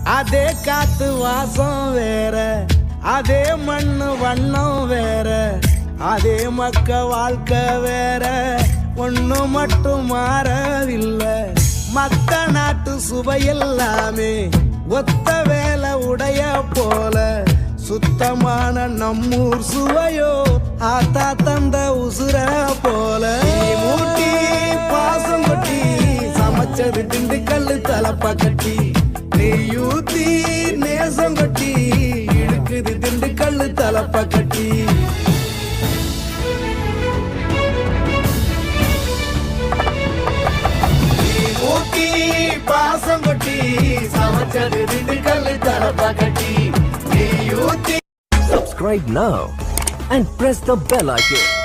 அதே காத்து வாசம் வேற, அதே மண்ணு வண்ணம் வேற, அதே மக்க வாழ்க்கை வேற, ஒண்ணு மட்டும் மாறவில்லை. மத்த நாட்டு சுவையெல்லாமே ஒத்த வேலை உடைய போல, சுத்தமான நம்மூர் சுவையோ ஆத்தா தந்த உசுர போல. மூட்டி பாசம் கொட்டி சமைச்சது திண்டுக்கல்லு தலப்பா கட்டி, நெய்யூத்தி நேசம் கொட்டி இழுக்குது திண்டுக்கல்லு தலப்பா கட்டி. மூட்டி பாசம் கொட்டி சமைச்சது திண்டுக்கல்லு தலப்பா கட்டி, நெய்யூத்தி. Subscribe now and press the bell icon.